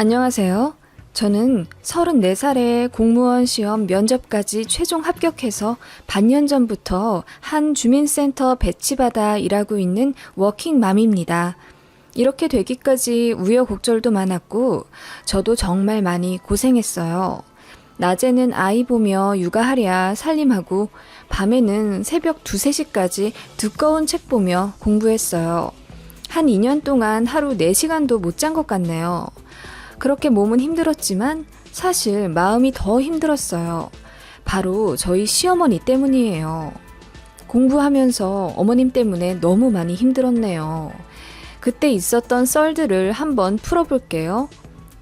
안녕하세요. 저는 34살에 공무원 시험 면접까지 최종 합격해서 반년 전부터 한 주민센터 배치받아 일하고 있는 워킹맘입니다. 이렇게 되기까지 우여곡절도 많았고 저도 정말 많이 고생했어요. 낮에는 아이 보며 육아하랴 살림하고 밤에는 새벽 2, 3시까지 두꺼운 책 보며 공부했어요. 한 2년 동안 하루 4시간도 못 잔 것 같네요. 그렇게 몸은 힘들었지만 사실 마음이 더 힘들었어요. 바로 저희 시어머니 때문이에요. 공부하면서 어머님 때문에 너무 많이 힘들었네요. 그때 있었던 썰들을 한번 풀어볼게요.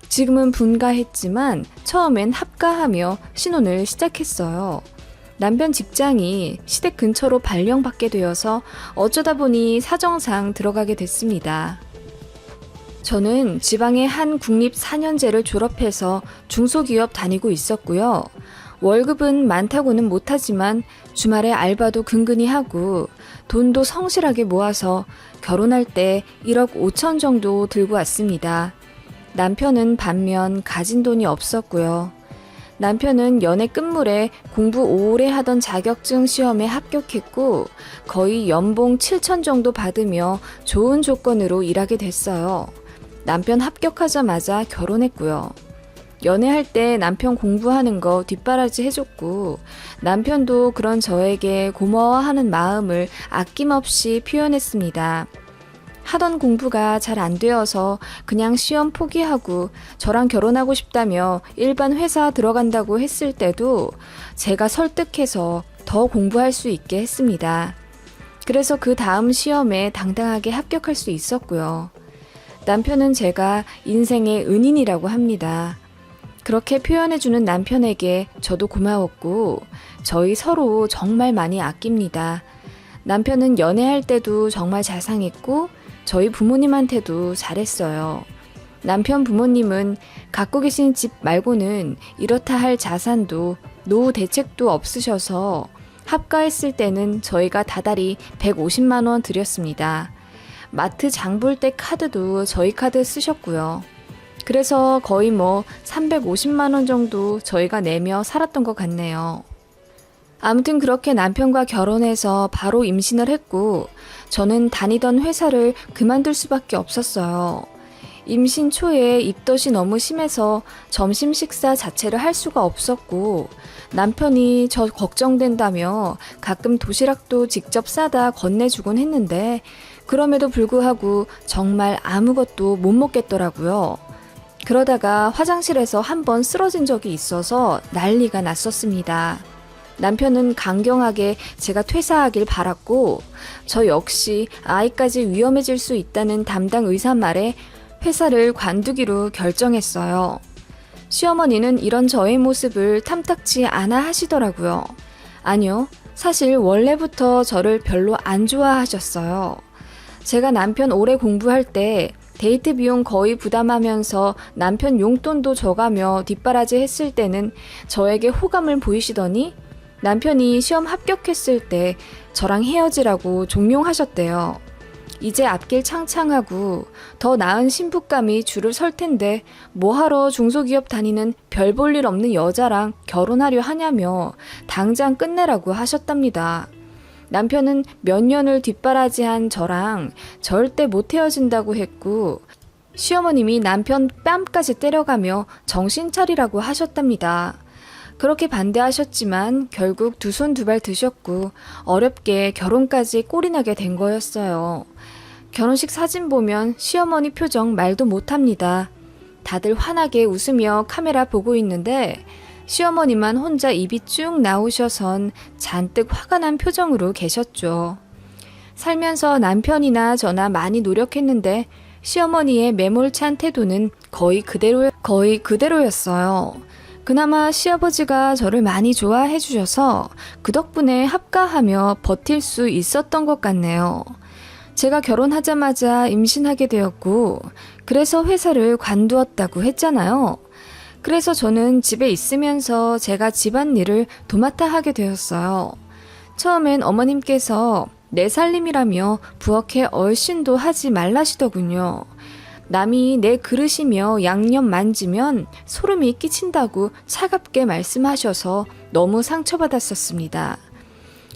지금은 분가했지만 처음엔 합가하며 신혼을 시작했어요. 남편 직장이 시댁 근처로 발령받게 되어서 어쩌다 보니 사정상 들어가게 됐습니다. 저는 지방의 한 국립 4년제를 졸업해서 중소기업 다니고 있었고요. 월급은 많다고는 못하지만 주말에 알바도 근근히 하고 돈도 성실하게 모아서 결혼할 때 1억 5천 정도 들고 왔습니다. 남편은 반면 가진 돈이 없었고요. 남편은 연애 끝물에 공부 오래 하던 자격증 시험에 합격했고 거의 연봉 7천 정도 받으며 좋은 조건으로 일하게 됐어요. 남편 합격하자마자 결혼했고요. 연애할 때 남편 공부하는 거 뒷바라지 해줬고 남편도 그런 저에게 고마워하는 마음을 아낌없이 표현했습니다. 하던 공부가 잘 안 되어서 그냥 시험 포기하고 저랑 결혼하고 싶다며 일반 회사 들어간다고 했을 때도 제가 설득해서 더 공부할 수 있게 했습니다. 그래서 그 다음 시험에 당당하게 합격할 수 있었고요. 남편은 제가 인생의 은인이라고 합니다. 그렇게 표현해주는 남편에게 저도 고마웠고 저희 서로 정말 많이 아낍니다. 남편은 연애할 때도 정말 자상했고 저희 부모님한테도 잘했어요. 남편 부모님은 갖고 계신 집 말고는 이렇다 할 자산도 노후 대책도 없으셔서 합가했을 때는 저희가 다달이 150만 원 드렸습니다. 마트 장 볼 때 카드도 저희 카드 쓰셨고요. 그래서 거의 350만 원 정도 저희가 내며 살았던 것 같네요. 아무튼 그렇게 남편과 결혼해서 바로 임신을 했고 저는 다니던 회사를 그만둘 수밖에 없었어요. 임신 초에 입덧이 너무 심해서 점심 식사 자체를 할 수가 없었고 남편이 저 걱정된다며 가끔 도시락도 직접 싸다 건네주곤 했는데 그럼에도 불구하고 정말 아무것도 못 먹겠더라고요. 그러다가 화장실에서 한번 쓰러진 적이 있어서 난리가 났었습니다. 남편은 강경하게 제가 퇴사하길 바랐고 저 역시 아이까지 위험해질 수 있다는 담당 의사 말에 회사를 관두기로 결정했어요. 시어머니는 이런 저의 모습을 탐탁지 않아 하시더라고요. 아니요, 사실 원래부터 저를 별로 안 좋아하셨어요. 제가 남편 오래 공부할 때 데이트 비용 거의 부담하면서 남편 용돈도 줘가며 뒷바라지 했을 때는 저에게 호감을 보이시더니 남편이 시험 합격했을 때 저랑 헤어지라고 종용하셨대요. 이제 앞길 창창하고 더 나은 신부감이 줄을 설 텐데 뭐하러 중소기업 다니는 별 볼 일 없는 여자랑 결혼하려 하냐며 당장 끝내라고 하셨답니다. 남편은 몇 년을 뒷바라지한 저랑 절대 못 헤어진다고 했고 시어머님이 남편 뺨까지 때려가며 정신 차리라고 하셨답니다. 그렇게 반대하셨지만 결국 두 손 두 발 드셨고 어렵게 결혼까지 꼴이 나게 된 거였어요. 결혼식 사진 보면 시어머니 표정 말도 못합니다. 다들 환하게 웃으며 카메라 보고 있는데 시어머니만 혼자 입이 쭉 나오셔선 잔뜩 화가 난 표정으로 계셨죠. 살면서 남편이나 저나 많이 노력했는데 시어머니의 매몰찬 태도는 거의 그대로였어요. 그나마 시아버지가 저를 많이 좋아해 주셔서 그 덕분에 합가하며 버틸 수 있었던 것 같네요. 제가 결혼하자마자 임신하게 되었고 그래서 회사를 관두었다고 했잖아요. 그래서 저는 집에 있으면서 제가 집안일을 도맡아 하게 되었어요. 처음엔 어머님께서 내 살림이라며 부엌에 얼씬도 하지 말라시더군요. 남이 내 그릇이며 양념 만지면 소름이 끼친다고 차갑게 말씀하셔서 너무 상처받았었습니다.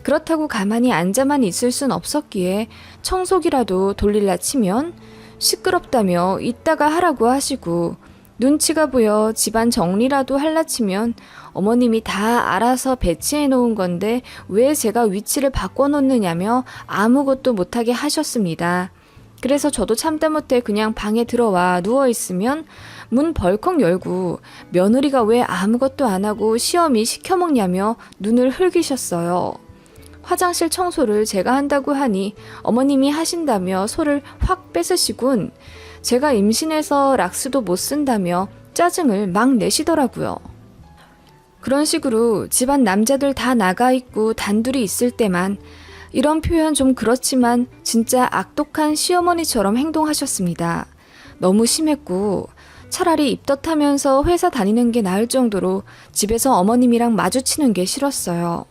그렇다고 가만히 앉아만 있을 순 없었기에 청소기라도 돌릴라 치면 시끄럽다며 이따가 하라고 하시고, 눈치가 보여 집안 정리라도 할라 치면 어머님이 다 알아서 배치해 놓은 건데 왜 제가 위치를 바꿔놓느냐며 아무것도 못하게 하셨습니다. 그래서 저도 참다 못해 그냥 방에 들어와 누워있으면 문 벌컥 열고 며느리가 왜 아무것도 안 하고 시어미 시켜먹냐며 눈을 흘기셨어요. 화장실 청소를 제가 한다고 하니 어머님이 하신다며 소를 확 뺏으시군 제가 임신해서 락스도 못 쓴다며 짜증을 막 내시더라고요. 그런 식으로 집안 남자들 다 나가 있고 단둘이 있을 때만 이런 표현 좀 그렇지만 진짜 악독한 시어머니처럼 행동하셨습니다. 너무 심했고 차라리 입덧하면서 회사 다니는 게 나을 정도로 집에서 어머님이랑 마주치는 게 싫었어요.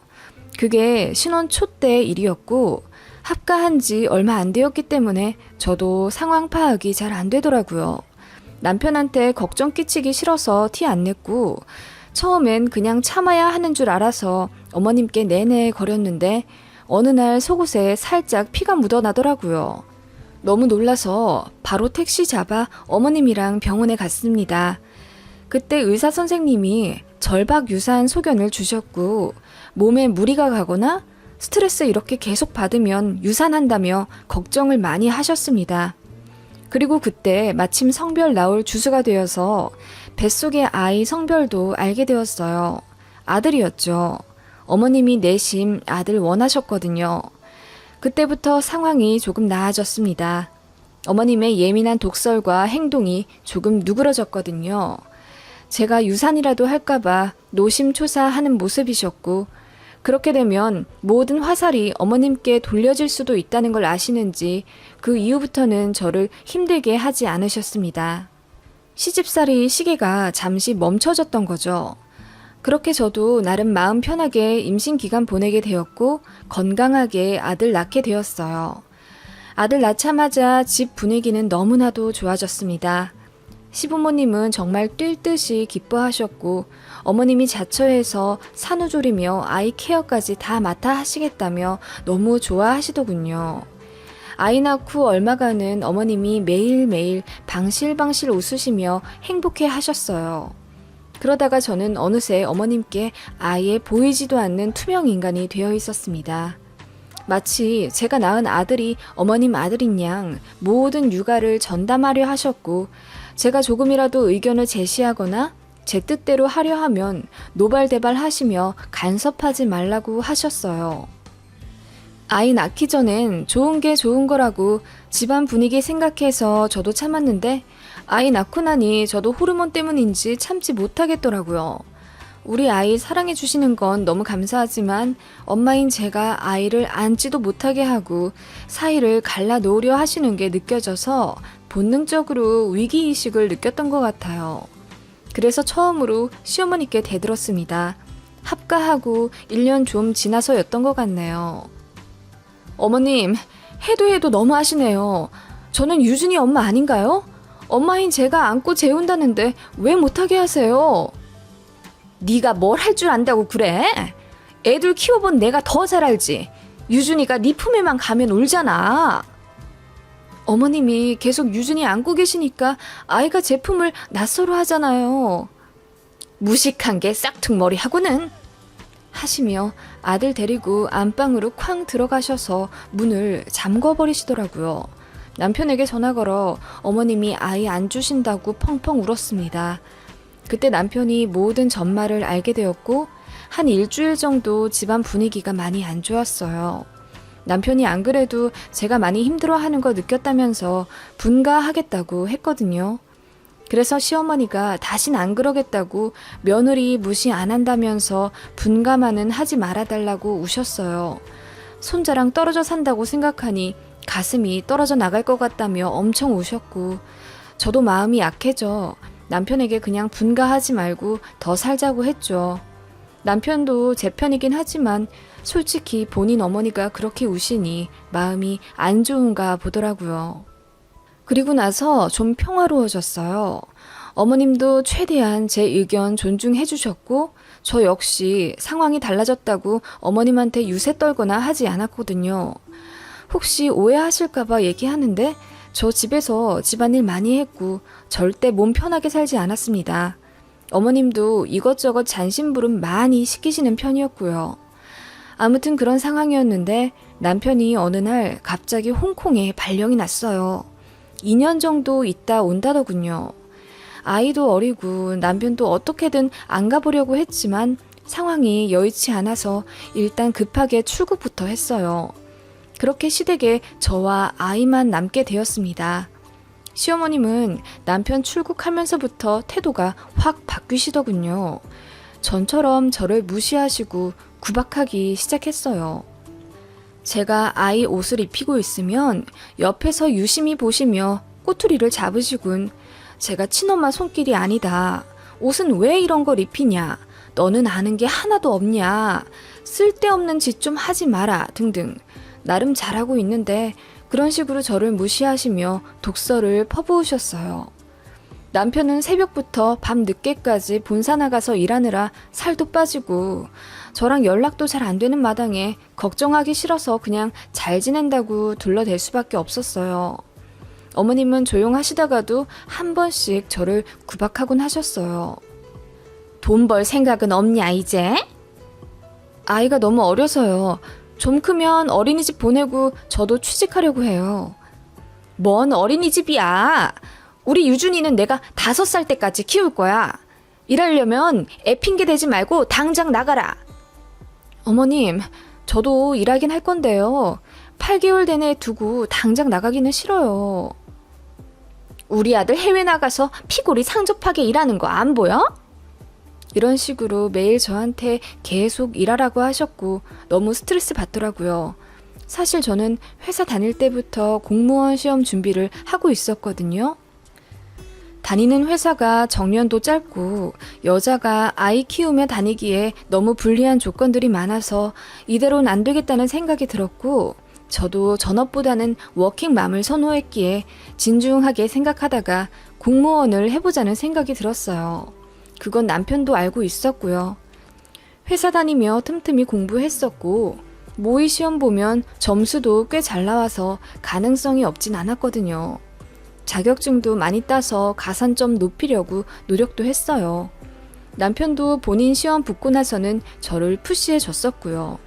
그게 신혼 초 때 일이었고 합가한 지 얼마 안 되었기 때문에 저도 상황 파악이 잘 안 되더라고요. 남편한테 걱정 끼치기 싫어서 티 안 냈고 처음엔 그냥 참아야 하는 줄 알아서 어머님께 내내 거렸는데 어느 날 속옷에 살짝 피가 묻어나더라고요. 너무 놀라서 바로 택시 잡아 어머님이랑 병원에 갔습니다. 그때 의사 선생님이 절박 유사한 소견을 주셨고 몸에 무리가 가거나 스트레스 이렇게 계속 받으면 유산한다며 걱정을 많이 하셨습니다. 그리고 그때 마침 성별 나올 주수가 되어서 뱃속의 아이 성별도 알게 되었어요. 아들이었죠. 어머님이 내심 아들 원하셨거든요. 그때부터 상황이 조금 나아졌습니다. 어머님의 예민한 독설과 행동이 조금 누그러졌거든요. 제가 유산이라도 할까봐 노심초사하는 모습이셨고 그렇게 되면 모든 화살이 어머님께 돌려질 수도 있다는 걸 아시는지 그 이후부터는 저를 힘들게 하지 않으셨습니다. 시집살이 시계가 잠시 멈춰졌던 거죠. 그렇게 저도 나름 마음 편하게 임신 기간 보내게 되었고 건강하게 아들 낳게 되었어요. 아들 낳자마자 집 분위기는 너무나도 좋아졌습니다. 시부모님은 정말 뛸 듯이 기뻐하셨고 어머님이 자처해서 산후조리며 아이 케어까지 다 맡아 하시겠다며 너무 좋아하시더군요. 아이 낳고 얼마간은 어머님이 매일매일 방실방실 웃으시며 행복해 하셨어요. 그러다가 저는 어느새 어머님께 아예 보이지도 않는 투명 인간이 되어 있었습니다. 마치 제가 낳은 아들이 어머님 아들인 양 모든 육아를 전담하려 하셨고 제가 조금이라도 의견을 제시하거나 제 뜻대로 하려 하면 노발대발 하시며 간섭하지 말라고 하셨어요. 아이 낳기 전엔 좋은 게 좋은 거라고 집안 분위기 생각해서 저도 참았는데 아이 낳고 나니 저도 호르몬 때문인지 참지 못하겠더라고요. 우리 아이 사랑해 주시는 건 너무 감사하지만 엄마인 제가 아이를 안지도 못하게 하고 사이를 갈라 놓으려 하시는 게 느껴져서 본능적으로 위기의식을 느꼈던 것 같아요. 그래서 처음으로 시어머니께 대들었습니다. 합가하고 1년 좀 지나서였던 것 같네요. 어머님, 해도 너무 하시네요. 저는 유준이 엄마 아닌가요? 엄마인 제가 안고 재운다는데 왜 못하게 하세요? 네가 뭘 할 줄 안다고 그래? 애들 키워본 내가 더 잘 알지. 유준이가 네 품에만 가면 울잖아. 어머님이 계속 유준이 안고 계시니까 아이가 제 품을 낯설어 하잖아요. 무식한 게 싹퉁머리 하고는 하시며 아들 데리고 안방으로 쾅 들어가셔서 문을 잠궈버리시더라고요. 남편에게 전화 걸어 어머님이 아이 안 주신다고 펑펑 울었습니다. 그때 남편이 모든 전말을 알게 되었고 한 일주일 정도 집안 분위기가 많이 안 좋았어요. 남편이 안 그래도 제가 많이 힘들어하는 거 느꼈다면서 분가하겠다고 했거든요. 그래서 시어머니가 다신 안 그러겠다고 며느리 무시 안 한다면서 분가만은 하지 말아달라고 우셨어요. 손자랑 떨어져 산다고 생각하니 가슴이 떨어져 나갈 것 같다며 엄청 우셨고 저도 마음이 약해져 남편에게 그냥 분가하지 말고 더 살자고 했죠. 남편도 제 편이긴 하지만 솔직히 본인 어머니가 그렇게 우시니 마음이 안 좋은가 보더라고요. 그리고 나서 좀 평화로워졌어요. 어머님도 최대한 제 의견 존중해 주셨고, 저 역시 상황이 달라졌다고 어머님한테 유세 떨거나 하지 않았거든요. 혹시 오해하실까봐 얘기하는데, 저 집에서 집안일 많이 했고, 절대 몸 편하게 살지 않았습니다. 어머님도 이것저것 잔심부름 많이 시키시는 편이었고요. 아무튼 그런 상황이었는데, 남편이 어느 날 갑자기 홍콩에 발령이 났어요. 2년 정도 있다 온다더군요. 아이도 어리고 남편도 어떻게든 안 가보려고 했지만 상황이 여의치 않아서 일단 급하게 출국부터 했어요. 그렇게 시댁에 저와 아이만 남게 되었습니다. 시어머님은 남편 출국하면서부터 태도가 확 바뀌시더군요. 전처럼 저를 무시하시고 구박하기 시작했어요. 제가 아이 옷을 입히고 있으면 옆에서 유심히 보시며 꼬투리를 잡으시군. 제가 친엄마 손길이 아니다. 옷은 왜 이런 걸 입히냐? 너는 아는 게 하나도 없냐? 쓸데없는 짓 좀 하지 마라 등등. 나름 잘하고 있는데 그런 식으로 저를 무시하시며 독설을 퍼부으셨어요. 남편은 새벽부터 밤 늦게까지 본사 나가서 일하느라 살도 빠지고 저랑 연락도 잘 안 되는 마당에 걱정하기 싫어서 그냥 잘 지낸다고 둘러댈 수밖에 없었어요. 어머님은 조용하시다가도 한 번씩 저를 구박하곤 하셨어요. 돈 벌 생각은 없냐 이제? 아이가 너무 어려서요. 좀 크면 어린이집 보내고 저도 취직하려고 해요. 뭔 어린이집이야. 우리 유준이는 내가 5살 때까지 키울 거야. 일하려면 애 핑계 대지 말고 당장 나가라. 어머님, 저도 일하긴 할 건데요. 8개월 된 애 두고 당장 나가기는 싫어요. 우리 아들 해외 나가서 피골이 상접하게 일하는 거 안 보여? 이런 식으로 매일 저한테 계속 일하라고 하셨고 너무 스트레스 받더라고요. 사실 저는 회사 다닐 때부터 공무원 시험 준비를 하고 있었거든요. 다니는 회사가 정년도 짧고 여자가 아이 키우며 다니기에 너무 불리한 조건들이 많아서 이대로는 안 되겠다는 생각이 들었고 저도 전업보다는 워킹맘을 선호했기에 진중하게 생각하다가 공무원을 해보자는 생각이 들었어요. 그건 남편도 알고 있었고요. 회사 다니며 틈틈이 공부했었고 모의 시험 보면 점수도 꽤 잘 나와서 가능성이 없진 않았거든요. 자격증도 많이 따서 가산점 높이려고 노력도 했어요. 남편도 본인 시험 붙고 나서는 저를 푸시해 줬었고요.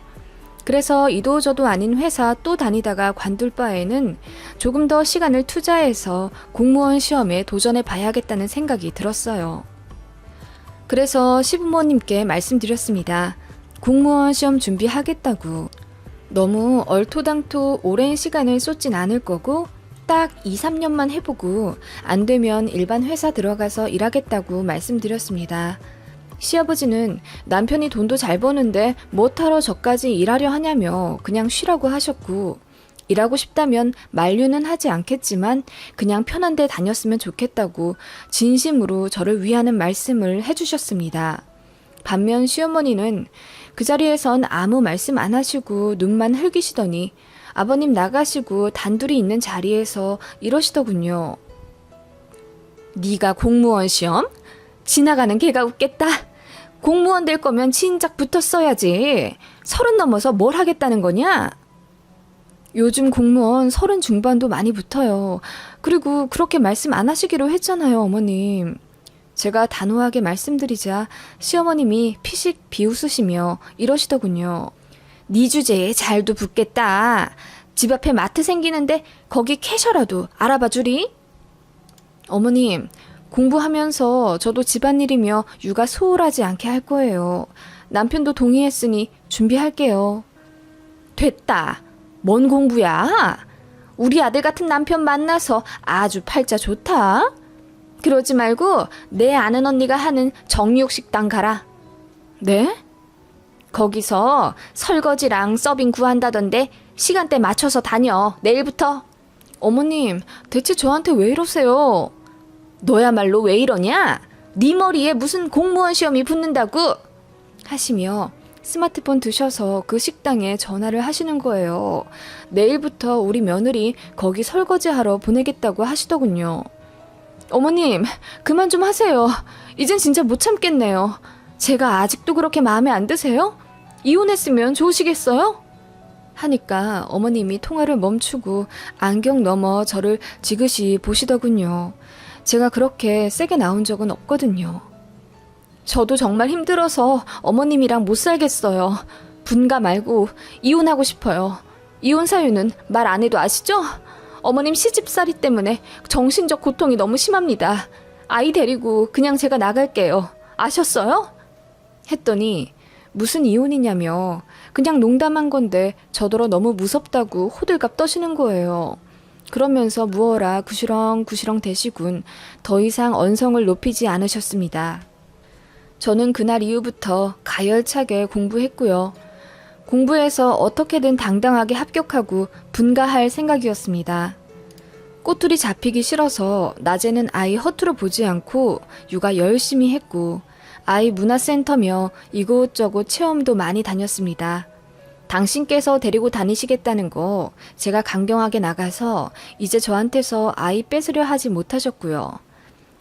그래서 이도저도 아닌 회사 또 다니다가 관둘 바에는 조금 더 시간을 투자해서 공무원 시험에 도전해 봐야겠다는 생각이 들었어요. 그래서 시부모님께 말씀드렸습니다. 공무원 시험 준비하겠다고. 너무 얼토당토 오랜 시간을 쏟진 않을 거고 딱 2, 3년만 해보고 안 되면 일반 회사 들어가서 일하겠다고 말씀드렸습니다. 시아버지는 남편이 돈도 잘 버는데 뭐하러 저까지 일하려 하냐며 그냥 쉬라고 하셨고 일하고 싶다면 만류는 하지 않겠지만 그냥 편한 데 다녔으면 좋겠다고 진심으로 저를 위하는 말씀을 해주셨습니다. 반면 시어머니는 그 자리에선 아무 말씀 안 하시고 눈만 흘기시더니 아버님 나가시고 단둘이 있는 자리에서 이러시더군요. 네가 공무원 시험? 지나가는 개가 웃겠다. 공무원 될 거면 진작 붙었어야지. 30 넘어서 뭘 하겠다는 거냐? 요즘 공무원 30 중반도 많이 붙어요. 그리고 그렇게 말씀 안 하시기로 했잖아요, 어머님. 제가 단호하게 말씀드리자 시어머님이 피식 비웃으시며 이러시더군요. 네 주제에 잘도 붙겠다. 집 앞에 마트 생기는데 거기 캐셔라도 알아봐 주리? 어머님, 공부하면서 저도 집안일이며 육아 소홀하지 않게 할 거예요. 남편도 동의했으니 준비할게요. 됐다. 뭔 공부야? 우리 아들 같은 남편 만나서 아주 팔자 좋다. 그러지 말고 내 아는 언니가 하는 정육식당 가라. 네? 거기서 설거지랑 서빙 구한다던데 시간대 맞춰서 다녀. 내일부터. 어머님, 대체 저한테 왜 이러세요? 너야말로 왜 이러냐? 네 머리에 무슨 공무원 시험이 붙는다고? 하시며 스마트폰 드셔서 그 식당에 전화를 하시는 거예요. 내일부터 우리 며느리 거기 설거지하러 보내겠다고 하시더군요. 어머님, 그만 좀 하세요. 이젠 진짜 못 참겠네요. 제가 아직도 그렇게 마음에 안 드세요? 이혼했으면 좋으시겠어요? 하니까 어머님이 통화를 멈추고 안경 너머 저를 지그시 보시더군요. 제가 그렇게 세게 나온 적은 없거든요. 저도 정말 힘들어서 어머님이랑 못 살겠어요. 분가 말고 이혼하고 싶어요. 이혼 사유는 말 안 해도 아시죠? 어머님 시집살이 때문에 정신적 고통이 너무 심합니다. 아이 데리고 그냥 제가 나갈게요. 아셨어요? 했더니 무슨 이혼이냐며 그냥 농담한 건데 저더러 너무 무섭다고 호들갑 떠시는 거예요. 그러면서 무어라 구시렁구시렁 대시군 더 이상 언성을 높이지 않으셨습니다. 저는 그날 이후부터 가열차게 공부했고요. 공부해서 어떻게든 당당하게 합격하고 분가할 생각이었습니다. 꼬투리 잡히기 싫어서 낮에는 아이 허투루 보지 않고 육아 열심히 했고 아이 문화센터며 이곳저곳 체험도 많이 다녔습니다. 당신께서 데리고 다니시겠다는 거 제가 강경하게 나가서 이제 저한테서 아이 뺏으려 하지 못하셨고요.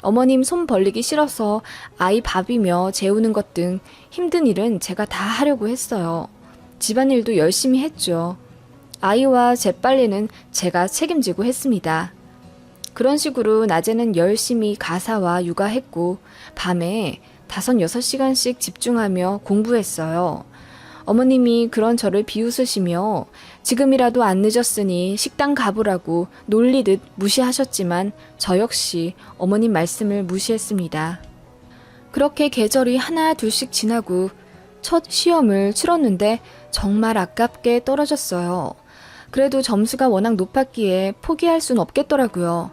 어머님 손 벌리기 싫어서 아이 밥이며 재우는 것 등 힘든 일은 제가 다 하려고 했어요. 집안일도 열심히 했죠. 아이와 재빨래는 제가 책임지고 했습니다. 그런 식으로 낮에는 열심히 가사와 육아했고 밤에 5-6시간씩 집중하며 공부했어요. 어머님이 그런 저를 비웃으시며 지금이라도 안 늦었으니 식당 가보라고 놀리듯 무시하셨지만 저 역시 어머님 말씀을 무시했습니다. 그렇게 계절이 하나 둘씩 지나고 첫 시험을 치렀는데 정말 아깝게 떨어졌어요. 그래도 점수가 워낙 높았기에 포기할 순 없겠더라고요.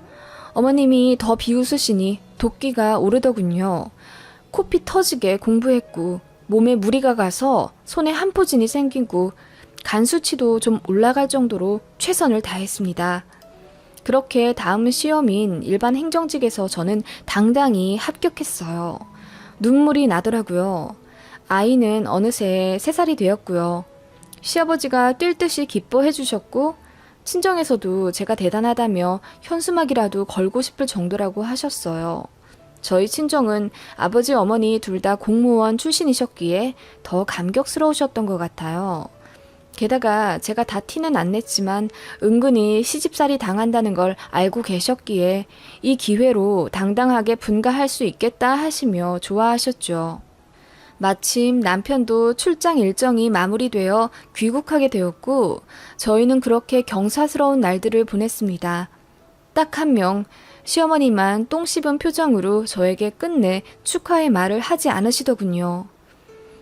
어머님이 더 비웃으시니 도끼가 오르더군요. 코피 터지게 공부했고 몸에 무리가 가서 손에 한포진이 생기고 간 수치도 좀 올라갈 정도로 최선을 다했습니다. 그렇게 다음 시험인 일반 행정직에서 저는 당당히 합격했어요. 눈물이 나더라고요. 아이는 어느새 3살이 되었고요. 시아버지가 뛸 듯이 기뻐해 주셨고 친정에서도 제가 대단하다며 현수막이라도 걸고 싶을 정도라고 하셨어요. 저희 친정은 아버지 어머니 둘 다 공무원 출신이셨기에 더 감격스러우셨던 것 같아요. 게다가 제가 다 티는 안 냈지만 은근히 시집살이 당한다는 걸 알고 계셨기에 이 기회로 당당하게 분가할 수 있겠다 하시며 좋아하셨죠. 마침 남편도 출장 일정이 마무리되어 귀국하게 되었고 저희는 그렇게 경사스러운 날들을 보냈습니다. 딱 1명, 시어머니만 똥 씹은 표정으로 저에게 끝내 축하의 말을 하지 않으시더군요.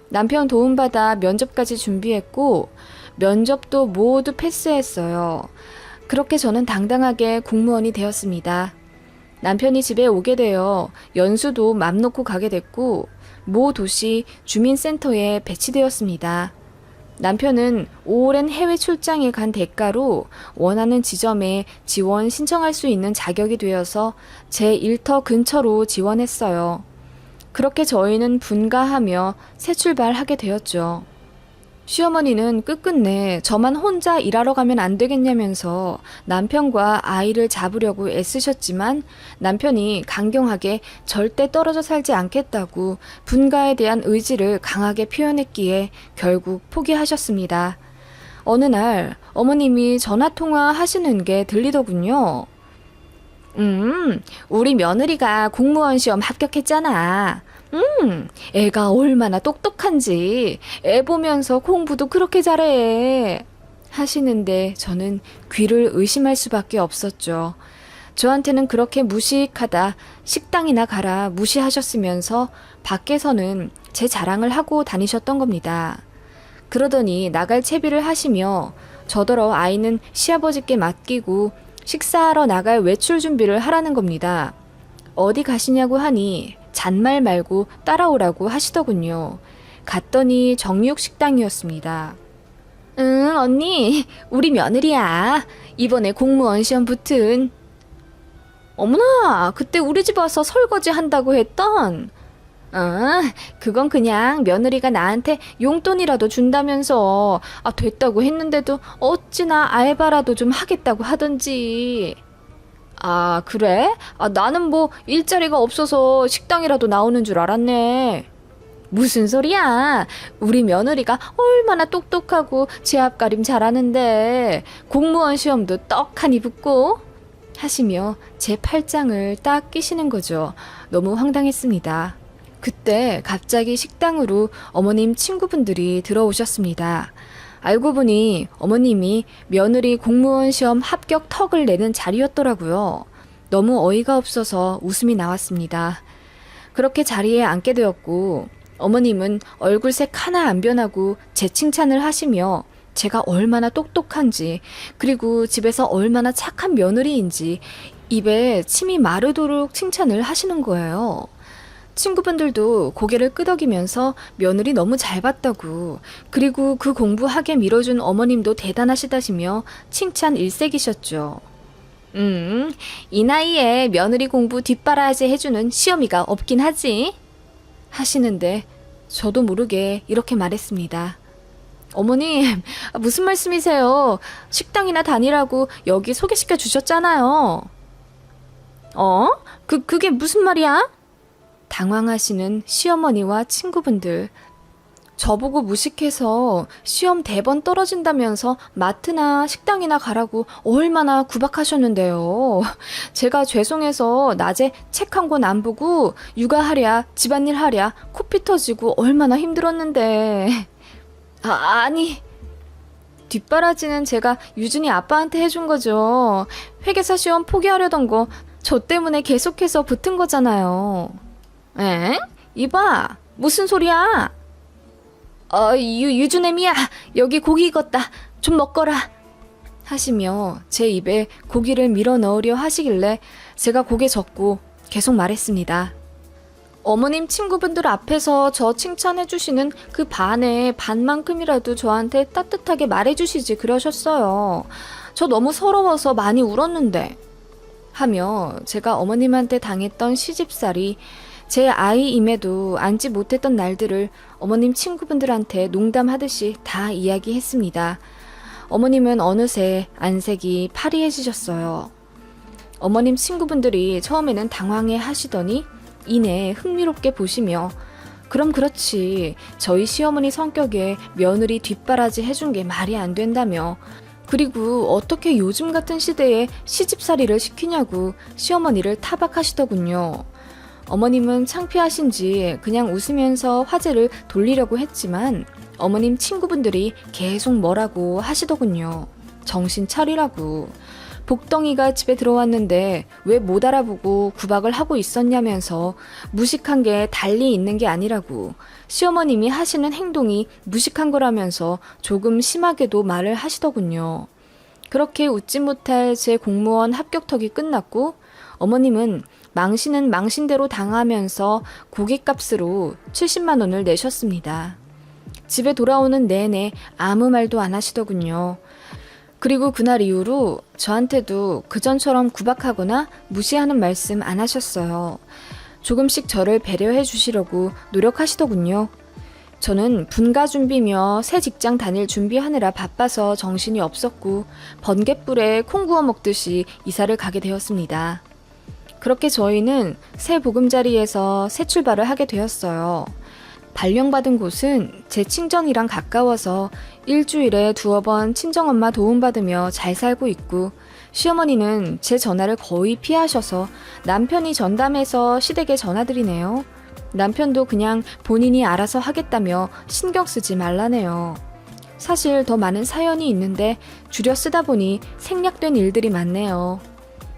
남편 도움받아 면접까지 준비했고 면접도 모두 패스했어요. 그렇게 저는 당당하게 공무원이 되었습니다. 남편이 집에 오게 되어 연수도 맘 놓고 가게 됐고 모 도시 주민센터에 배치되었습니다. 남편은 오랜 해외 출장에 간 대가로 원하는 지점에 지원 신청할 수 있는 자격이 되어서 제 일터 근처로 지원했어요. 그렇게 저희는 분가하며 새 출발하게 되었죠. 시어머니는 끝끝내 저만 혼자 일하러 가면 안 되겠냐면서 남편과 아이를 잡으려고 애쓰셨지만 남편이 강경하게 절대 떨어져 살지 않겠다고 분가에 대한 의지를 강하게 표현했기에 결국 포기하셨습니다. 어느 날 어머님이 전화통화 하시는 게 들리더군요. 우리 며느리가 공무원 시험 합격했잖아. 애가 얼마나 똑똑한지 애 보면서 공부도 그렇게 잘해 하시는데 저는 귀를 의심할 수밖에 없었죠. 저한테는 그렇게 무식하다 식당이나 가라 무시하셨으면서 밖에서는 제 자랑을 하고 다니셨던 겁니다. 그러더니 나갈 채비를 하시며 저더러 아이는 시아버지께 맡기고 식사하러 나갈 외출 준비를 하라는 겁니다. 어디 가시냐고 하니 잔말 말고 따라오라고 하시더군요. 갔더니 정육 식당이었습니다. 응, 언니, 우리 며느리야. 이번에 공무원 시험 붙은. 어머나, 그때 우리 집 와서 설거지 한다고 했던. 아, 그건 그냥 며느리가 나한테 용돈이라도 준다면서. 아, 됐다고 했는데도 어찌나 알바라도 좀 하겠다고 하던지. 아, 그래? 아, 나는 뭐 일자리가 없어서 식당이라도 나오는 줄 알았네. 무슨 소리야? 우리 며느리가 얼마나 똑똑하고 제압가림 잘하는데 공무원 시험도 떡하니 붙고 하시며 제 팔짱을 딱 끼시는 거죠. 너무 황당했습니다. 그때 갑자기 식당으로 어머님 친구분들이 들어오셨습니다. 알고 보니 어머님이 며느리 공무원 시험 합격 턱을 내는 자리였더라고요. 너무 어이가 없어서 웃음이 나왔습니다. 그렇게 자리에 앉게 되었고 어머님은 얼굴색 하나 안 변하고 제 칭찬을 하시며 제가 얼마나 똑똑한지 그리고 집에서 얼마나 착한 며느리인지 입에 침이 마르도록 칭찬을 하시는 거예요. 친구분들도 고개를 끄덕이면서 며느리 너무 잘 봤다고 그리고 그 공부하게 밀어준 어머님도 대단하시다시며 칭찬 일색이셨죠. 이 나이에 며느리 공부 뒷바라지 해주는 시어미가 없긴 하지 하시는데 저도 모르게 이렇게 말했습니다. 어머님, 무슨 말씀이세요? 식당이나 다니라고 여기 소개시켜 주셨잖아요. 그게 무슨 말이야? 당황하시는 시어머니와 친구분들. 저보고 무식해서 시험 대번 떨어진다면서 마트나 식당이나 가라고 얼마나 구박하셨는데요. 제가 죄송해서 낮에 책 한 권 안 보고 육아하랴, 집안일 하랴, 코피 터지고 얼마나 힘들었는데. 아니. 뒷바라지는 제가 유준이 아빠한테 해준 거죠. 회계사 시험 포기하려던 거 저 때문에 계속해서 붙은 거잖아요. 에? 이봐, 무슨 소리야? 유준애미야, 여기 고기 익었다. 좀 먹거라. 하시며 제 입에 고기를 밀어 넣으려 하시길래 제가 고개 젓고 계속 말했습니다. 어머님 친구분들 앞에서 저 칭찬해주시는 그 반의 반만큼이라도 저한테 따뜻하게 말해주시지 그러셨어요. 저 너무 서러워서 많이 울었는데. 하며 제가 어머님한테 당했던 시집살이 제 아이임에도 안지 못했던 날들을 어머님 친구분들한테 농담하듯이 다 이야기했습니다. 어머님은 어느새 안색이 파리해지셨어요. 어머님 친구분들이 처음에는 당황해 하시더니 이내 흥미롭게 보시며 그럼 그렇지 저희 시어머니 성격에 며느리 뒷바라지 해준 게 말이 안 된다며 그리고 어떻게 요즘 같은 시대에 시집살이를 시키냐고 시어머니를 타박하시더군요. 어머님은 창피하신지 그냥 웃으면서 화제를 돌리려고 했지만 어머님 친구분들이 계속 뭐라고 하시더군요. 정신 차리라고. 복덩이가 집에 들어왔는데 왜 못 알아보고 구박을 하고 있었냐면서 무식한 게 달리 있는 게 아니라고 시어머님이 하시는 행동이 무식한 거라면서 조금 심하게도 말을 하시더군요. 그렇게 웃지 못할 제 공무원 합격턱이 끝났고 어머님은 망신은 망신대로 당하면서 고깃값으로 70만 원을 내셨습니다. 집에 돌아오는 내내 아무 말도 안 하시더군요. 그리고 그날 이후로 저한테도 그전처럼 구박하거나 무시하는 말씀 안 하셨어요. 조금씩 저를 배려해 주시려고 노력하시더군요. 저는 분가 준비며 새 직장 다닐 준비하느라 바빠서 정신이 없었고 번갯불에 콩 구워 먹듯이 이사를 가게 되었습니다. 그렇게 저희는 새 보금자리에서 새 출발을 하게 되었어요. 발령받은 곳은 제 친정이랑 가까워서 일주일에 2번 친정엄마 도움받으며 잘 살고 있고 시어머니는 제 전화를 거의 피하셔서 남편이 전담해서 시댁에 전화드리네요. 남편도 그냥 본인이 알아서 하겠다며 신경 쓰지 말라네요. 사실 더 많은 사연이 있는데 줄여 쓰다 보니 생략된 일들이 많네요.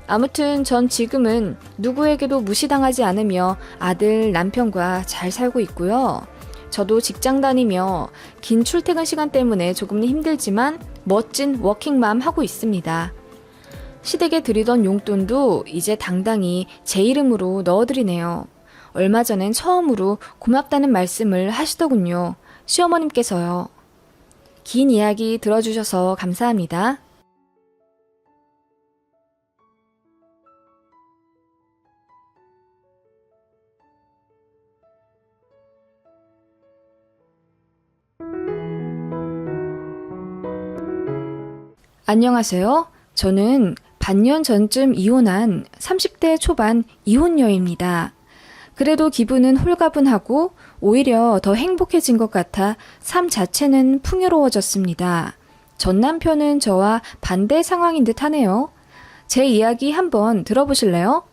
아무튼 전 지금은 누구에게도 무시당하지 않으며 아들, 남편과 잘 살고 있고요. 저도 직장 다니며 긴 출퇴근 시간 때문에 조금 힘들지만 멋진 워킹맘 하고 있습니다. 시댁에 드리던 용돈도 이제 당당히 제 이름으로 넣어드리네요. 얼마 전엔 처음으로 고맙다는 말씀을 하시더군요. 시어머님께서요. 긴 이야기 들어주셔서 감사합니다. 안녕하세요. 저는 반년 전쯤 이혼한 30대 초반 이혼녀입니다. 그래도 기분은 홀가분하고 오히려 더 행복해진 것 같아 삶 자체는 풍요로워졌습니다. 전 남편은 저와 반대 상황인 듯 하네요. 제 이야기 한번 들어보실래요?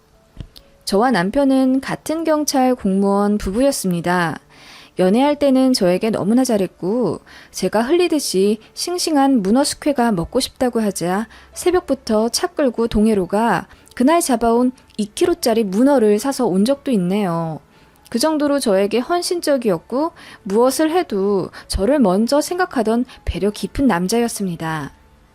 저와 남편은 같은 경찰 공무원 부부였습니다. 연애할 때는 저에게 너무나 잘했고 제가 흘리듯이 싱싱한 문어 숙회가 먹고 싶다고 하자 새벽부터 차 끌고 동해로 가 그날 잡아온 2kg짜리 문어를 사서 온 적도 있네요. 그 정도로 저에게 헌신적이었고 무엇을 해도 저를 먼저 생각하던 배려 깊은 남자였습니다.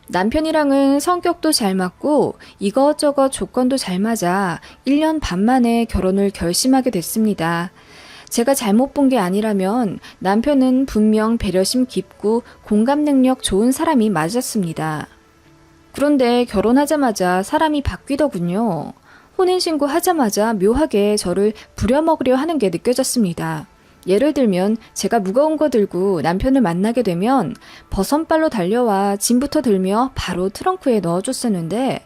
남편이랑은 성격도 잘 맞고 이것저것 조건도 잘 맞아 1년 반 만에 결혼을 결심하게 됐습니다. 제가 잘못 본 게 아니라면 남편은 분명 배려심 깊고 공감 능력 좋은 사람이 맞았습니다. 그런데 결혼하자마자 사람이 바뀌더군요. 혼인신고 하자마자 묘하게 저를 부려먹으려 하는 게 느껴졌습니다. 예를 들면 제가 무거운 거 들고 남편을 만나게 되면 버선발로 달려와 짐부터 들며 바로 트렁크에 넣어줬었는데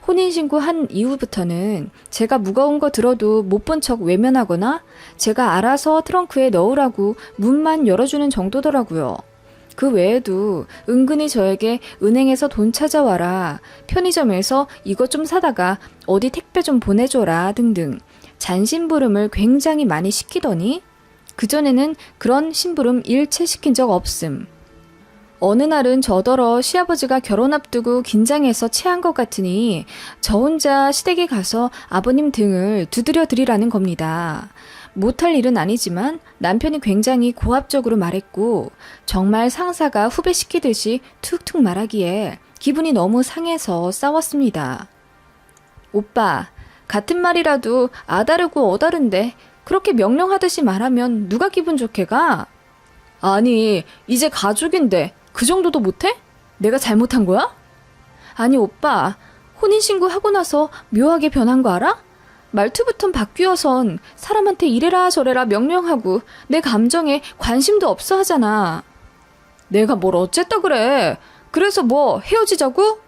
혼인신고 한 이후부터는 제가 무거운 거 들어도 못 본 척 외면하거나 제가 알아서 트렁크에 넣으라고 문만 열어주는 정도더라고요. 그 외에도 은근히 저에게 은행에서 돈 찾아와라, 편의점에서 이것 좀 사다가 어디 택배 좀 보내줘라 등등 잔심부름을 굉장히 많이 시키더니 그전에는 그런 심부름 일체 시킨 적 없음. 어느 날은 저더러 시아버지가 결혼 앞두고 긴장해서 체한 것 같으니 저 혼자 시댁에 가서 아버님 등을 두드려 드리라는 겁니다. 못할 일은 아니지만 남편이 굉장히 고압적으로 말했고 정말 상사가 후배 시키듯이 툭툭 말하기에 기분이 너무 상해서 싸웠습니다. 오빠, 같은 말이라도 아다르고 어다른데 그렇게 명령하듯이 말하면 누가 기분 좋게 가? 아니, 이제 가족인데 그 정도도 못해? 내가 잘못한 거야? 아니 오빠, 혼인신고 하고 나서 묘하게 변한 거 알아? 말투부턴 바뀌어선 사람한테 이래라 저래라 명령하고 내 감정에 관심도 없어 하잖아. 내가 뭘 어쨌다 그래. 그래서 뭐 헤어지자고?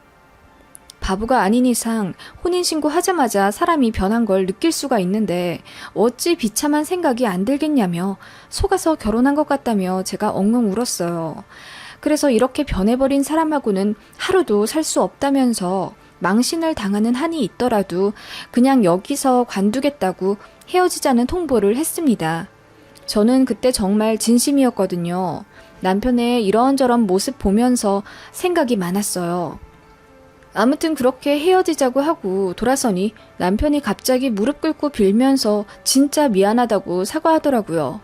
바보가 아닌 이상 혼인신고 하자마자 사람이 변한 걸 느낄 수가 있는데 어찌 비참한 생각이 안 들겠냐며 속아서 결혼한 것 같다며 제가 엉엉 울었어요. 그래서 이렇게 변해버린 사람하고는 하루도 살 수 없다면서 망신을 당하는 한이 있더라도 그냥 여기서 관두겠다고 헤어지자는 통보를 했습니다. 저는 그때 정말 진심이었거든요. 남편의 이런저런 모습 보면서 생각이 많았어요. 아무튼 그렇게 헤어지자고 하고 돌아서니 남편이 갑자기 무릎 꿇고 빌면서 진짜 미안하다고 사과하더라고요.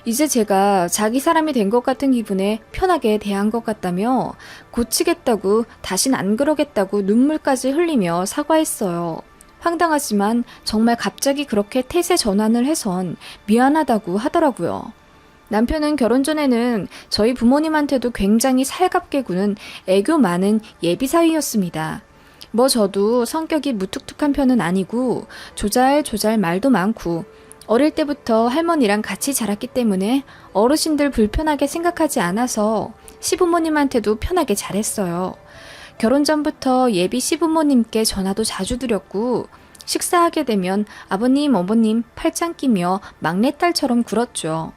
이제 제가 자기 사람이 된 것 같은 기분에 편하게 대한 것 같다며 고치겠다고 다신 안 그러겠다고 눈물까지 흘리며 사과했어요. 황당하지만 정말 갑자기 그렇게 태세 전환을 해선 미안하다고 하더라고요. 남편은 결혼 전에는 저희 부모님한테도 굉장히 살갑게 구는 애교 많은 예비사위였습니다. 뭐 저도 성격이 무뚝뚝한 편은 아니고 조잘조잘 말도 많고 어릴 때부터 할머니랑 같이 자랐기 때문에 어르신들 불편하게 생각하지 않아서 시부모님한테도 편하게 잘했어요. 결혼 전부터 예비 시부모님께 전화도 자주 드렸고 식사하게 되면 아버님, 어머님 팔짱 끼며 막내딸처럼 굴었죠.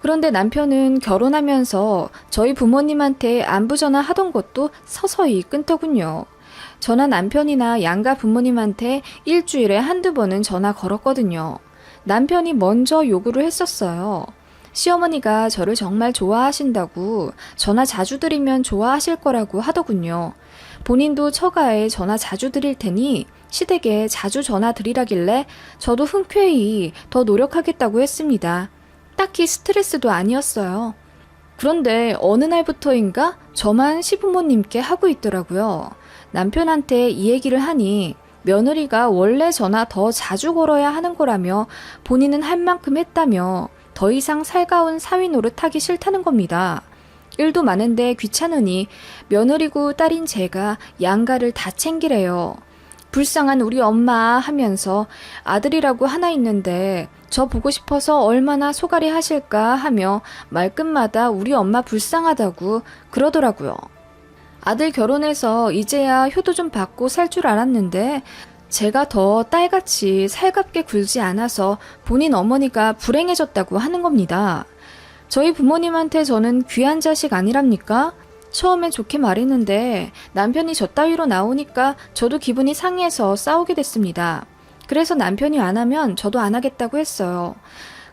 그런데 남편은 결혼하면서 저희 부모님한테 안부 전화 하던 것도 서서히 끊더군요. 저나 남편이나 양가 부모님한테 일주일에 한두 번은 전화 걸었거든요. 남편이 먼저 요구를 했었어요. 시어머니가 저를 정말 좋아하신다고 전화 자주 드리면 좋아하실 거라고 하더군요. 본인도 처가에 전화 자주 드릴 테니 시댁에 자주 전화 드리라길래 저도 흔쾌히 더 노력하겠다고 했습니다. 딱히 스트레스도 아니었어요. 그런데 어느 날부터인가 저만 시부모님께 하고 있더라고요. 남편한테 이 얘기를 하니 며느리가 원래 전화 더 자주 걸어야 하는 거라며 본인은 할 만큼 했다며 더 이상 살가운 사위 노릇하기 싫다는 겁니다. 일도 많은데 귀찮으니 며느리고 딸인 제가 양가를 다 챙기래요. 불쌍한 우리 엄마 하면서 아들이라고 하나 있는데 저 보고 싶어서 얼마나 소갈이 하실까 하며 말끝마다 우리 엄마 불쌍하다고 그러더라고요. 아들 결혼해서 이제야 효도 좀 받고 살 줄 알았는데 제가 더 딸같이 살갑게 굴지 않아서 본인 어머니가 불행해졌다고 하는 겁니다. 저희 부모님한테 저는 귀한 자식 아니랍니까? 처음엔 좋게 말했는데 남편이 저 따위로 나오니까 저도 기분이 상해서 싸우게 됐습니다. 그래서 남편이 안 하면 저도 안 하겠다고 했어요.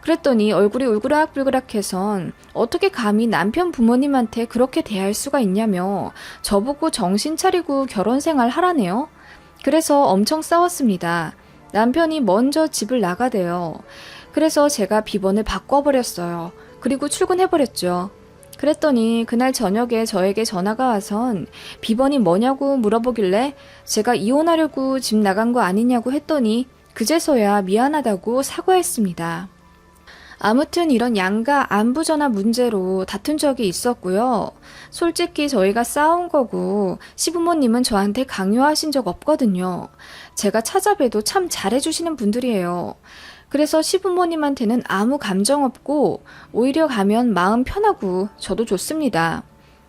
그랬더니 얼굴이 울그락불그락해선 어떻게 감히 남편 부모님한테 그렇게 대할 수가 있냐며 저보고 정신 차리고 결혼 생활 하라네요. 그래서 엄청 싸웠습니다. 남편이 먼저 집을 나가대요. 그래서 제가 비번을 바꿔버렸어요. 그리고 출근해버렸죠. 그랬더니 그날 저녁에 저에게 전화가 와선 비번이 뭐냐고 물어보길래 제가 이혼하려고 집 나간 거 아니냐고 했더니 그제서야 미안하다고 사과했습니다. 아무튼 이런 양가 안부 전화 문제로 다툰 적이 있었고요. 솔직히 저희가 싸운 거고 시부모님은 저한테 강요하신 적 없거든요. 제가 찾아봬도 참 잘해주시는 분들이에요. 그래서 시부모님한테는 아무 감정 없고 오히려 가면 마음 편하고 저도 좋습니다.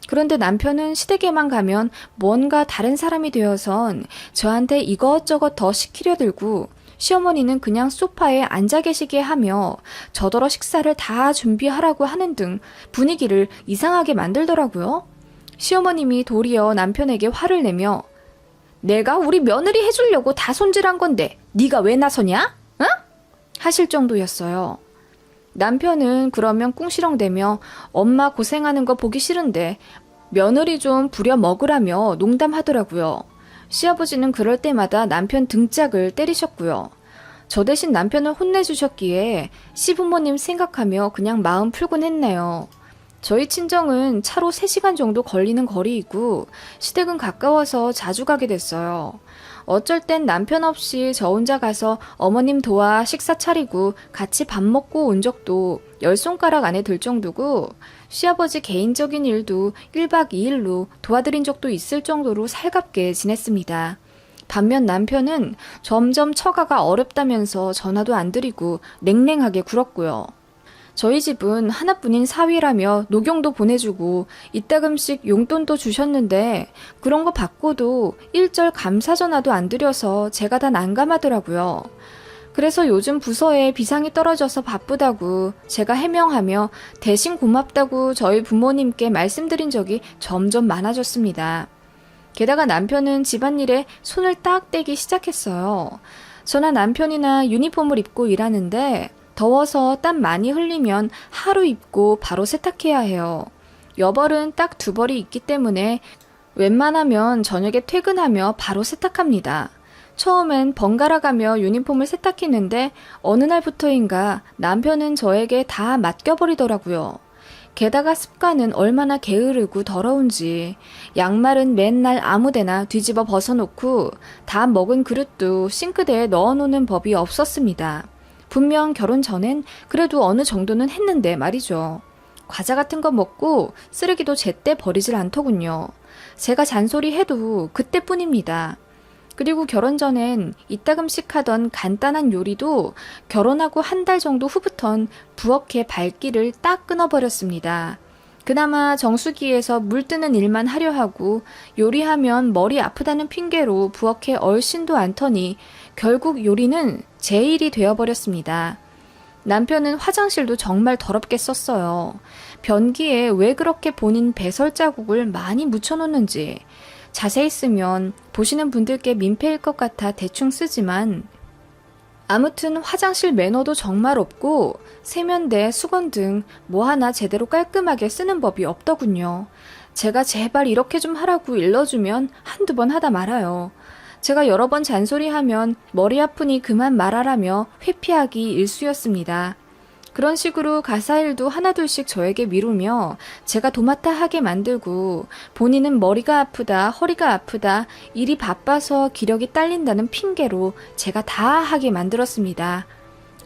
그런데 남편은 시댁에만 가면 뭔가 다른 사람이 되어선 저한테 이것저것 더 시키려 들고 시어머니는 그냥 소파에 앉아 계시게 하며 저더러 식사를 다 준비하라고 하는 등 분위기를 이상하게 만들더라고요. 시어머님이 도리어 남편에게 화를 내며 내가 우리 며느리 해주려고 다 손질한 건데 네가 왜 나서냐? 응? 하실 정도였어요. 남편은 그러면 꿍시렁대며 엄마 고생하는 거 보기 싫은데 며느리 좀 부려 먹으라며 농담하더라고요. 시아버지는 그럴 때마다 남편 등짝을 때리셨고요. 저 대신 남편을 혼내주셨기에 시부모님 생각하며 그냥 마음 풀곤 했네요. 저희 친정은 차로 3시간 정도 걸리는 거리이고 시댁은 가까워서 자주 가게 됐어요. 어쩔 땐 남편 없이 저 혼자 가서 어머님 도와 식사 차리고 같이 밥 먹고 온 적도 10손가락 안에 들 정도고 시아버지 개인적인 일도 1박 2일로 도와드린 적도 있을 정도로 살갑게 지냈습니다. 반면 남편은 점점 처가가 어렵다면서 전화도 안 드리고 냉랭하게 굴었고요. 저희 집은 하나뿐인 사위라며 녹용도 보내주고 이따금씩 용돈도 주셨는데 그런 거 받고도 일절 감사 전화도 안 드려서 제가 다 난감하더라고요. 그래서 요즘 부서에 비상이 떨어져서 바쁘다고 제가 해명하며 대신 고맙다고 저희 부모님께 말씀드린 적이 점점 많아졌습니다. 게다가 남편은 집안일에 손을 딱 떼기 시작했어요. 저나 남편이나 유니폼을 입고 일하는데 더워서 땀 많이 흘리면 하루 입고 바로 세탁해야 해요. 여벌은 딱 2벌이 있기 때문에 웬만하면 저녁에 퇴근하며 바로 세탁합니다. 처음엔 번갈아 가며 유니폼을 세탁했는데 어느 날부터인가 남편은 저에게 다 맡겨버리더라고요. 게다가 습관은 얼마나 게으르고 더러운지 양말은 맨날 아무데나 뒤집어 벗어놓고 다 먹은 그릇도 싱크대에 넣어놓는 법이 없었습니다. 분명 결혼 전엔 그래도 어느 정도는 했는데 말이죠. 과자 같은 거 먹고 쓰레기도 제때 버리질 않더군요. 제가 잔소리해도 그때뿐입니다. 그리고 결혼 전엔 이따금씩 하던 간단한 요리도 결혼하고 1달 정도 후부턴 부엌의 발길을 딱 끊어버렸습니다. 그나마 정수기에서 물 뜨는 일만 하려 하고 요리하면 머리 아프다는 핑계로 부엌에 얼씬도 않더니 결국 요리는 제 일이 되어버렸습니다. 남편은 화장실도 정말 더럽게 썼어요. 변기에 왜 그렇게 본인 배설 자국을 많이 묻혀놓는지 자세히 쓰면 보시는 분들께 민폐일 것 같아 대충 쓰지만 아무튼 화장실 매너도 정말 없고 세면대, 수건 등 뭐 하나 제대로 깔끔하게 쓰는 법이 없더군요. 제가 제발 이렇게 좀 하라고 일러주면 1-2번 하다 말아요. 제가 여러 번 잔소리하면 머리 아프니 그만 말하라며 회피하기 일쑤였습니다. 그런 식으로 가사일도 하나둘씩 저에게 미루며 제가 도맡아 하게 만들고 본인은 머리가 아프다, 허리가 아프다, 일이 바빠서 기력이 딸린다는 핑계로 제가 다 하게 만들었습니다.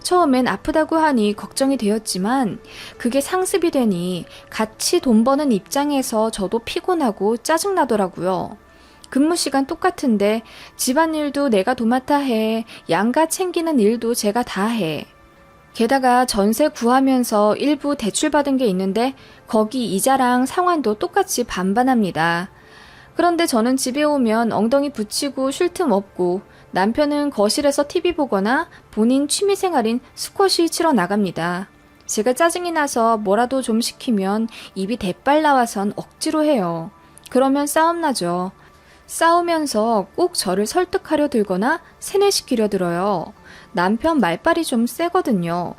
처음엔 아프다고 하니 걱정이 되었지만 그게 상습이 되니 같이 돈 버는 입장에서 저도 피곤하고 짜증나더라고요. 근무 시간 똑같은데 집안일도 내가 도맡아 해, 양가 챙기는 일도 제가 다 해. 게다가 전세 구하면서 일부 대출받은 게 있는데 거기 이자랑 상환도 똑같이 반반합니다. 그런데 저는 집에 오면 엉덩이 붙이고 쉴 틈 없고 남편은 거실에서 TV 보거나 본인 취미생활인 스쿼시 치러 나갑니다. 제가 짜증이 나서 뭐라도 좀 시키면 입이 대빨 나와선 억지로 해요. 그러면 싸움 나죠. 싸우면서 꼭 저를 설득하려 들거나 세뇌시키려 들어요. 남편 말빨이 좀 세거든요.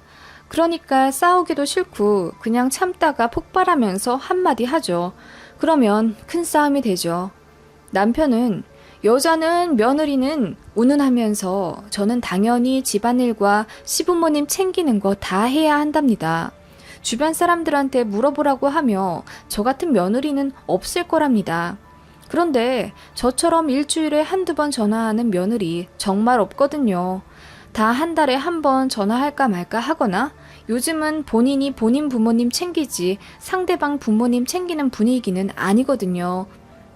그러니까 싸우기도 싫고 그냥 참다가 폭발하면서 한마디 하죠. 그러면 큰 싸움이 되죠. 남편은 여자는 며느리는 운운하면서 저는 당연히 집안일과 시부모님 챙기는 거 다 해야 한답니다. 주변 사람들한테 물어보라고 하며 저 같은 며느리는 없을 거랍니다. 그런데 저처럼 일주일에 한두 번 전화하는 며느리 정말 없거든요. 다 한 달에 한 번 전화할까 말까 하거나 요즘은 본인이 본인 부모님 챙기지 상대방 부모님 챙기는 분위기는 아니거든요.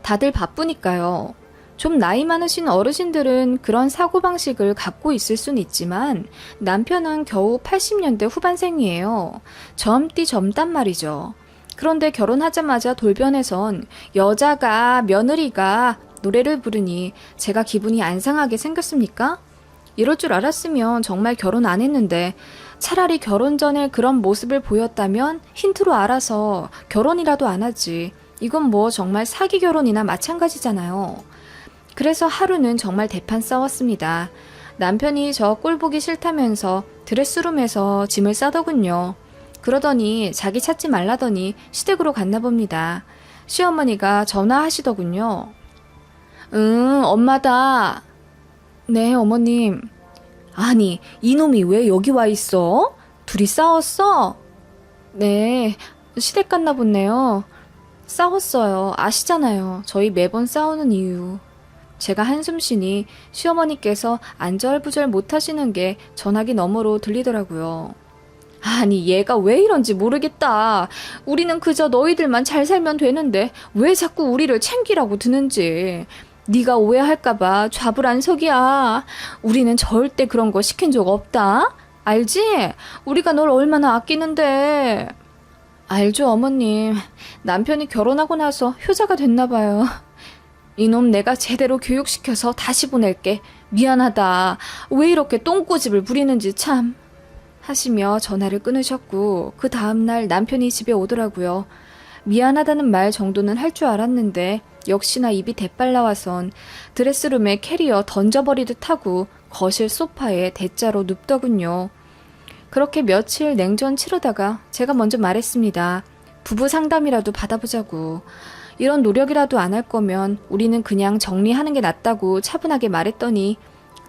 다들 바쁘니까요. 좀 나이 많으신 어르신들은 그런 사고방식을 갖고 있을 순 있지만 남편은 겨우 80년대 후반생이에요. 젊디 젊단 말이죠. 그런데 결혼하자마자 돌변해선 여자가 며느리가 노래를 부르니 제가 기분이 안 상하게 생겼습니까? 이럴 줄 알았으면 정말 결혼 안 했는데 차라리 결혼 전에 그런 모습을 보였다면 힌트로 알아서 결혼이라도 안 하지. 이건 뭐 정말 사기 결혼이나 마찬가지잖아요. 그래서 하루는 정말 대판 싸웠습니다. 남편이 저 꼴보기 싫다면서 드레스룸에서 짐을 싸더군요. 그러더니 자기 찾지 말라더니 시댁으로 갔나 봅니다. 시어머니가 전화하시더군요. 엄마다. 네, 어머님. 아니, 이놈이 왜 여기 와 있어? 둘이 싸웠어? 네, 시댁 갔나 보네요. 싸웠어요. 아시잖아요. 저희 매번 싸우는 이유. 제가 한숨 쉬니 시어머니께서 안절부절 못하시는 게 전화기 너머로 들리더라고요. 아니 얘가 왜 이런지 모르겠다. 우리는 그저 너희들만 잘 살면 되는데 왜 자꾸 우리를 챙기라고 드는지. 네가 오해할까봐 좌불안석이야. 우리는 절대 그런 거 시킨 적 없다. 알지? 우리가 널 얼마나 아끼는데. 알죠 어머님. 남편이 결혼하고 나서 효자가 됐나 봐요. 이놈 내가 제대로 교육시켜서 다시 보낼게. 미안하다. 왜 이렇게 똥꼬집을 부리는지 참. 하시며 전화를 끊으셨고 그 다음날 남편이 집에 오더라고요. 미안하다는 말 정도는 할 줄 알았는데 역시나 입이 대빨 나와선 드레스룸에 캐리어 던져버리듯 하고 거실 소파에 대자로 눕더군요. 그렇게 며칠 냉전 치르다가 제가 먼저 말했습니다. 부부 상담이라도 받아보자고. 이런 노력이라도 안 할 거면 우리는 그냥 정리하는 게 낫다고 차분하게 말했더니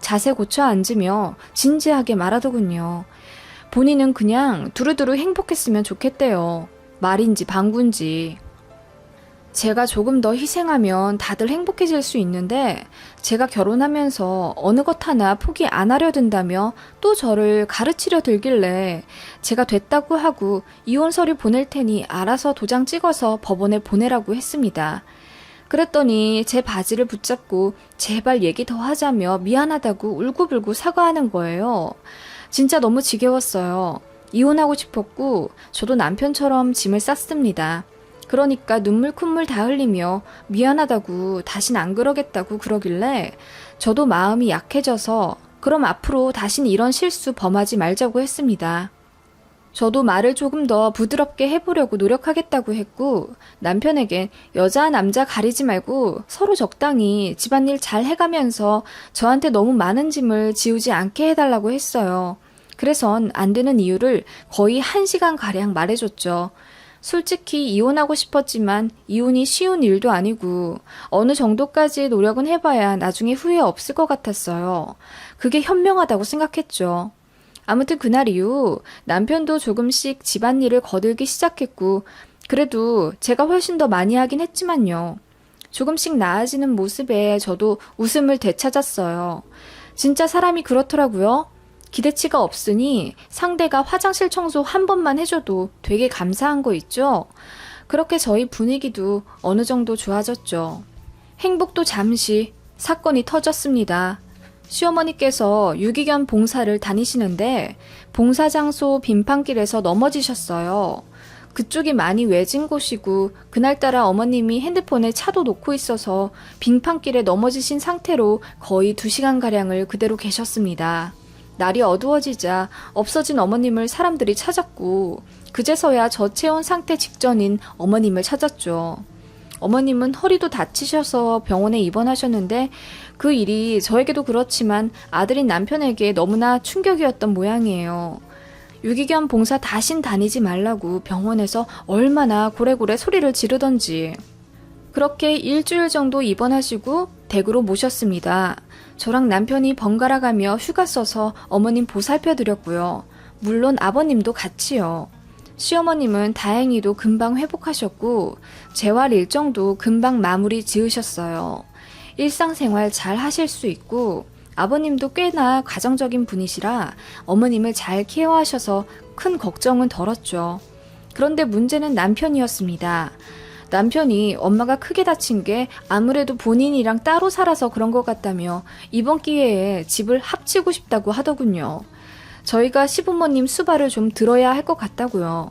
자세 고쳐 앉으며 진지하게 말하더군요. 본인은 그냥 두루두루 행복했으면 좋겠대요. 말인지 방구인지. 제가 조금 더 희생하면 다들 행복해질 수 있는데 제가 결혼하면서 어느 것 하나 포기 안 하려 든다며 또 저를 가르치려 들길래 제가 됐다고 하고 이혼 서류 보낼 테니 알아서 도장 찍어서 법원에 보내라고 했습니다. 그랬더니 제 바지를 붙잡고 제발 얘기 더 하자며 미안하다고 울고불고 사과하는 거예요. 진짜 너무 지겨웠어요. 이혼하고 싶었고 저도 남편처럼 짐을 쌌습니다. 그러니까 눈물 콧물 다 흘리며 미안하다고 다신 안 그러겠다고 그러길래 저도 마음이 약해져서 그럼 앞으로 다신 이런 실수 범하지 말자고 했습니다. 저도 말을 조금 더 부드럽게 해보려고 노력하겠다고 했고 남편에겐 여자 남자 가리지 말고 서로 적당히 집안일 잘 해가면서 저한테 너무 많은 짐을 지우지 않게 해달라고 했어요. 그래선 안 되는 이유를 거의 1시간가량 말해줬죠. 솔직히 이혼하고 싶었지만 이혼이 쉬운 일도 아니고 어느 정도까지 노력은 해봐야 나중에 후회 없을 것 같았어요. 그게 현명하다고 생각했죠. 아무튼 그날 이후 남편도 조금씩 집안일을 거들기 시작했고 그래도 제가 훨씬 더 많이 하긴 했지만요. 조금씩 나아지는 모습에 저도 웃음을 되찾았어요. 진짜 사람이 그렇더라고요. 기대치가 없으니 상대가 화장실 청소 한 번만 해줘도 되게 감사한 거 있죠? 그렇게 저희 분위기도 어느 정도 좋아졌죠. 행복도 잠시 사건이 터졌습니다. 시어머니께서 유기견 봉사를 다니시는데 봉사 장소 빈판길에서 넘어지셨어요. 그쪽이 많이 외진 곳이고 그날따라 어머님이 핸드폰에 차도 놓고 있어서 빙판길에 넘어지신 상태로 거의 2시간가량을 그대로 계셨습니다. 날이 어두워지자 없어진 어머님을 사람들이 찾았고 그제서야 저체온 상태 직전인 어머님을 찾았죠. 어머님은 허리도 다치셔서 병원에 입원하셨는데 그 일이 저에게도 그렇지만 아들인 남편에게 너무나 충격이었던 모양이에요. 유기견 봉사 다신 다니지 말라고 병원에서 얼마나 고래고래 소리를 지르던지. 그렇게 일주일 정도 입원하시고 댁으로 모셨습니다. 저랑 남편이 번갈아 가며 휴가 써서 어머님 보살펴 드렸고요. 물론 아버님도 같이요. 시어머님은 다행히도 금방 회복하셨고 재활 일정도 금방 마무리 지으셨어요. 일상생활 잘 하실 수 있고 아버님도 꽤나 가정적인 분이시라 어머님을 잘 케어하셔서 큰 걱정은 덜었죠. 그런데 문제는 남편이었습니다. 남편이 엄마가 크게 다친 게 아무래도 본인이랑 따로 살아서 그런 것 같다며 이번 기회에 집을 합치고 싶다고 하더군요. 저희가 시부모님 수발을 좀 들어야 할 것 같다고요.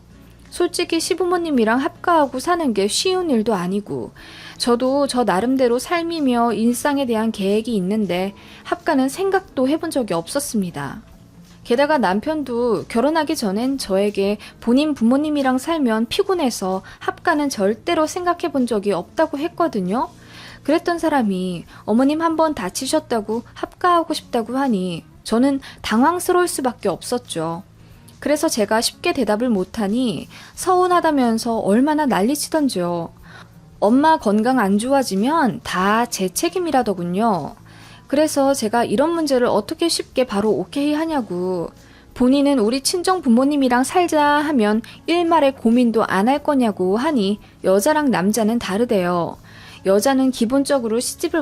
솔직히 시부모님이랑 합가하고 사는 게 쉬운 일도 아니고 저도 저 나름대로 삶이며 일상에 대한 계획이 있는데 합가는 생각도 해본 적이 없었습니다. 게다가 남편도 결혼하기 전엔 저에게 본인 부모님이랑 살면 피곤해서 합가는 절대로 생각해 본 적이 없다고 했거든요. 그랬던 사람이 어머님 한번 다치셨다고 합가하고 싶다고 하니 저는 당황스러울 수밖에 없었죠. 그래서 제가 쉽게 대답을 못하니 서운하다면서 얼마나 난리치던지요. 엄마 건강 안 좋아지면 다 제 책임이라더군요. 그래서 제가 이런 문제를 어떻게 쉽게 바로 오케이 하냐고. 본인은 우리 친정 부모님이랑 살자 하면 일말의 고민도 안 할 거냐고 하니 여자랑 남자는 다르대요. 여자는 기본적으로 시집을